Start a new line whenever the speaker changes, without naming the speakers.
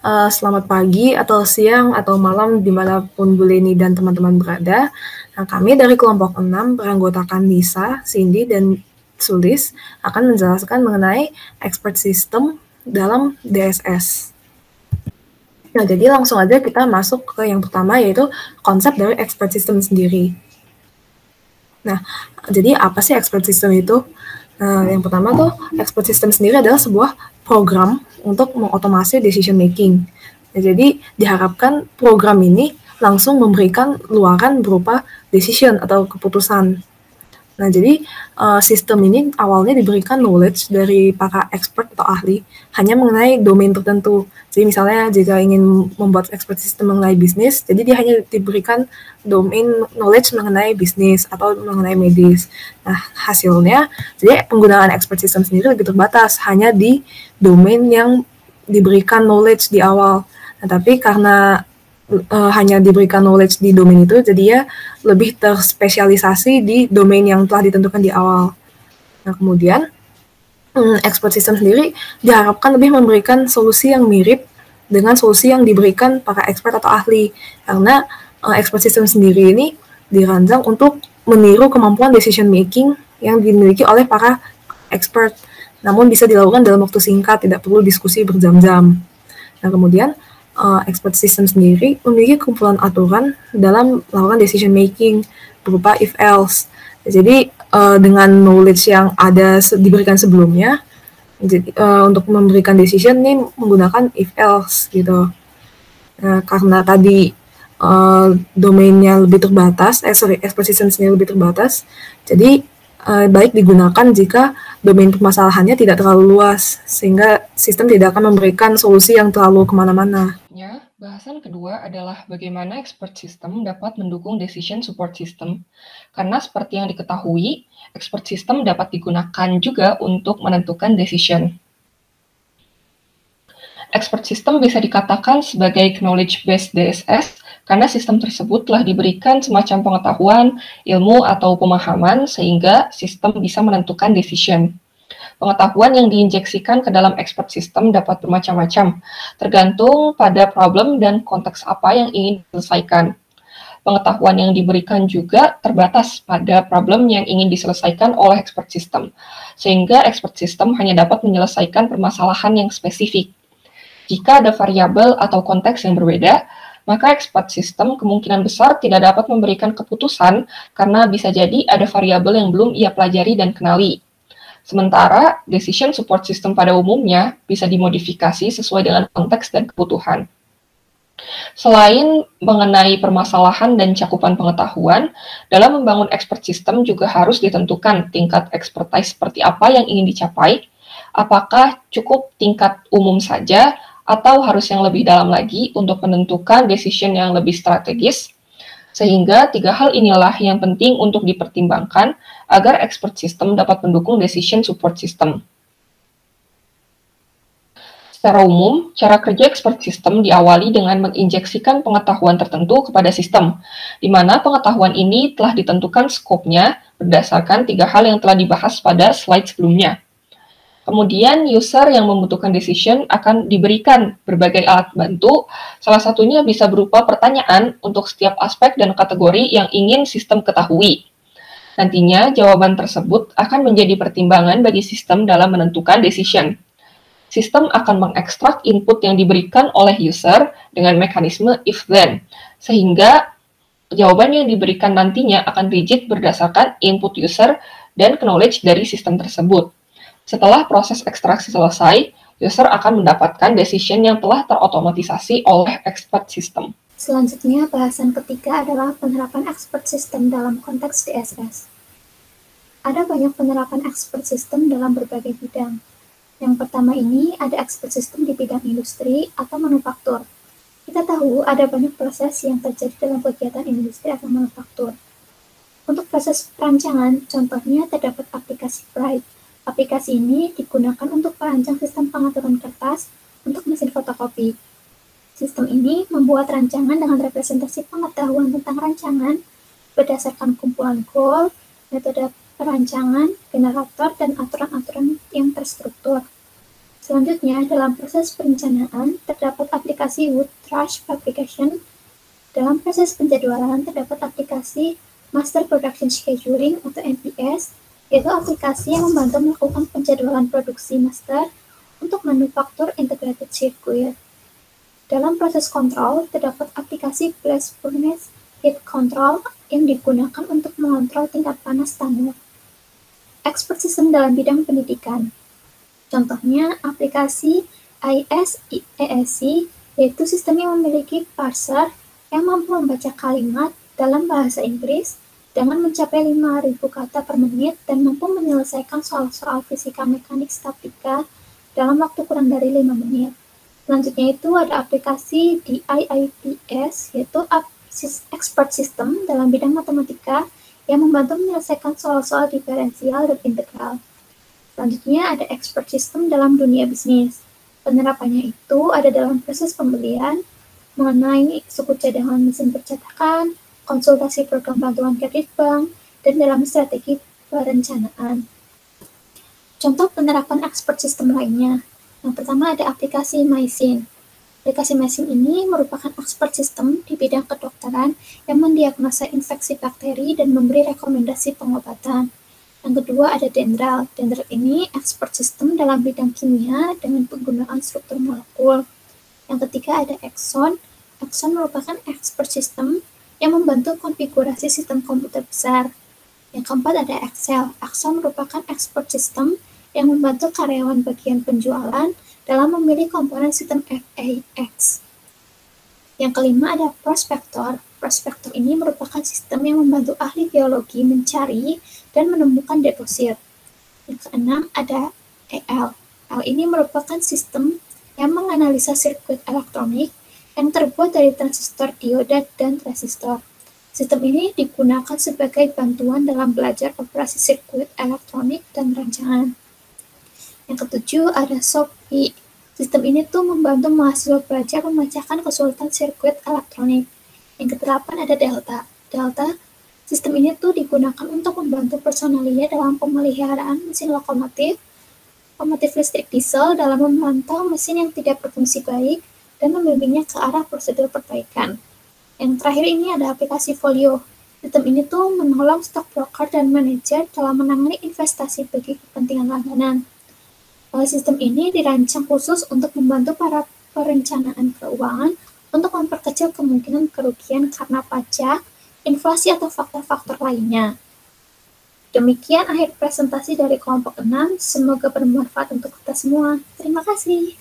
Selamat pagi atau siang atau malam dimanapun Bu Leni dan teman-teman berada. Nah, kami dari kelompok 6 beranggotakan Nisa, Cindy, dan Sulis akan menjelaskan mengenai expert system dalam DSS. Nah, jadi langsung aja kita masuk ke yang pertama, yaitu konsep dari expert system sendiri. Nah, jadi apa sih expert system itu? Nah, yang pertama tuh, expert system sendiri adalah sebuah program untuk mengotomasi decision making. Nah, jadi diharapkan program ini langsung memberikan luaran berupa decision atau keputusan. Nah, jadi sistem ini awalnya diberikan knowledge dari para expert atau ahli hanya mengenai domain tertentu. Jadi misalnya jika ingin membuat expert system mengenai bisnis, jadi dia hanya diberikan domain knowledge mengenai bisnis atau mengenai medis. Nah, hasilnya, jadi penggunaan expert system sendiri lebih terbatas, hanya di domain yang diberikan knowledge di awal. Nah, tapi karena hanya diberikan knowledge di domain itu, jadi ya lebih terspesialisasi di domain yang telah ditentukan di awal. Nah, kemudian expert system sendiri diharapkan lebih memberikan solusi yang mirip dengan solusi yang diberikan para expert atau ahli, karena expert system sendiri ini dirancang untuk meniru kemampuan decision making yang dimiliki oleh para expert, namun bisa dilakukan dalam waktu singkat, tidak perlu diskusi berjam-jam. Nah, kemudian expert system sendiri memiliki kumpulan aturan dalam melakukan decision making berupa if else. Jadi dengan knowledge yang ada diberikan sebelumnya, jadi untuk memberikan decision ini menggunakan if else gitu. Karena tadi domainnya lebih terbatas, expert system sendiri lebih terbatas, jadi baik digunakan jika domain permasalahannya tidak terlalu luas, sehingga sistem tidak akan memberikan solusi yang terlalu kemana-mana.
Ya, bahasan kedua adalah bagaimana expert system dapat mendukung decision support system. Karena seperti yang diketahui, expert system dapat digunakan juga untuk menentukan decision. Expert system bisa dikatakan sebagai knowledge-based DSS karena sistem tersebut telah diberikan semacam pengetahuan, ilmu, atau pemahaman sehingga sistem bisa menentukan decision. Pengetahuan yang diinjeksikan ke dalam expert system dapat bermacam-macam, tergantung pada problem dan konteks apa yang ingin diselesaikan. Pengetahuan yang diberikan juga terbatas pada problem yang ingin diselesaikan oleh expert system, sehingga expert system hanya dapat menyelesaikan permasalahan yang spesifik. Jika ada variabel atau konteks yang berbeda, maka expert system kemungkinan besar tidak dapat memberikan keputusan karena bisa jadi ada variabel yang belum ia pelajari dan kenali. Sementara, decision support system pada umumnya bisa dimodifikasi sesuai dengan konteks dan kebutuhan. Selain mengenai permasalahan dan cakupan pengetahuan, dalam membangun expert system juga harus ditentukan tingkat expertise seperti apa yang ingin dicapai, apakah cukup tingkat umum saja, atau harus yang lebih dalam lagi untuk menentukan decision yang lebih strategis. Sehingga tiga hal inilah yang penting untuk dipertimbangkan agar expert system dapat mendukung decision support system. Secara umum, cara kerja expert system diawali dengan menginjeksikan pengetahuan tertentu kepada sistem, di mana pengetahuan ini telah ditentukan skopnya berdasarkan tiga hal yang telah dibahas pada slide sebelumnya. Kemudian, user yang membutuhkan decision akan diberikan berbagai alat bantu, salah satunya bisa berupa pertanyaan untuk setiap aspek dan kategori yang ingin sistem ketahui. Nantinya, jawaban tersebut akan menjadi pertimbangan bagi sistem dalam menentukan decision. Sistem akan mengekstrak input yang diberikan oleh user dengan mekanisme if-then, sehingga jawaban yang diberikan nantinya akan rigid berdasarkan input user dan knowledge dari sistem tersebut. Setelah proses ekstraksi selesai, user akan mendapatkan decision yang telah terotomatisasi oleh expert system.
Selanjutnya, bahasan ketiga adalah penerapan expert system dalam konteks DSS. Ada banyak penerapan expert system dalam berbagai bidang. Yang pertama ini ada expert system di bidang industri atau manufaktur. Kita tahu ada banyak proses yang terjadi dalam kegiatan industri atau manufaktur. Untuk proses perancangan, contohnya terdapat aplikasi Bright. Aplikasi ini digunakan untuk perancang sistem pengaturan kertas untuk mesin fotokopi. Sistem ini membuat rancangan dengan representasi pengetahuan tentang rancangan berdasarkan kumpulan goal, metode perancangan, generator, dan aturan-aturan yang terstruktur. Selanjutnya, dalam proses perencanaan, terdapat aplikasi Wood Thrush Fabrication. Dalam proses penjadwalan, terdapat aplikasi Master Production Scheduling atau MPS, yaitu aplikasi yang membantu melakukan penjadwalan produksi master untuk manufaktur integrated circuit. Dalam proses kontrol, terdapat aplikasi Blast Furnace Heat Control yang digunakan untuk mengontrol tingkat panas standar. Expert System dalam bidang pendidikan. Contohnya, aplikasi ISESC, yaitu sistem yang memiliki parser yang mampu membaca kalimat dalam bahasa Inggris dengan mencapai 5.000 kata per menit dan mampu menyelesaikan soal-soal fisika mekanik statika dalam waktu kurang dari 5 menit. Selanjutnya itu ada aplikasi di IIPS, yaitu Expert System dalam bidang matematika yang membantu menyelesaikan soal-soal diferensial dan integral. Selanjutnya ada expert system dalam dunia bisnis. Penerapannya itu ada dalam proses pembelian, mengenai suku cadangan mesin percetakan, konsultasi program bantuan kredit bank, dan dalam strategi perencanaan. Contoh penerapan expert system lainnya. Yang pertama ada aplikasi MySyn. Aplikasi MySyn ini merupakan expert system di bidang kedokteran yang mendiagnosa infeksi bakteri dan memberi rekomendasi pengobatan. Yang kedua ada Dendral. Dendral ini expert system dalam bidang kimia dengan penggunaan struktur molekul. Yang ketiga ada Exxon. Exxon merupakan expert system yang membantu konfigurasi sistem komputer besar. Yang keempat ada Excel. Excel merupakan expert system yang membantu karyawan bagian penjualan dalam memilih komponen sistem FAX. Yang kelima ada Prospector. Prospector ini merupakan sistem yang membantu ahli geologi mencari dan menemukan deposit. Yang keenam ada EL. EL ini merupakan sistem yang menganalisa sirkuit elektronik yang terbuat dari transistor dioda dan resistor. Sistem ini digunakan sebagai bantuan dalam belajar operasi sirkuit elektronik dan rancangan. Yang ketujuh ada SOPI. Sistem ini tuh membantu mahasiswa belajar memecahkan kesulitan sirkuit elektronik. Yang kedelapan ada Delta. Delta, sistem ini tuh digunakan untuk membantu personalia dalam pemeliharaan mesin lokomotif listrik diesel dalam memantau mesin yang tidak berfungsi baik dan membimbingnya ke arah prosedur perbaikan. Yang terakhir ini ada aplikasi Folio. Sistem ini tuh menolong stockbroker dan manajer dalam menangani investasi bagi kepentingan langganan. Sistem ini dirancang khusus untuk membantu para perencanaan keuangan untuk memperkecil kemungkinan kerugian karena pajak, inflasi, atau faktor-faktor lainnya. Demikian akhir presentasi dari kelompok 6. Semoga bermanfaat untuk kita semua. Terima kasih.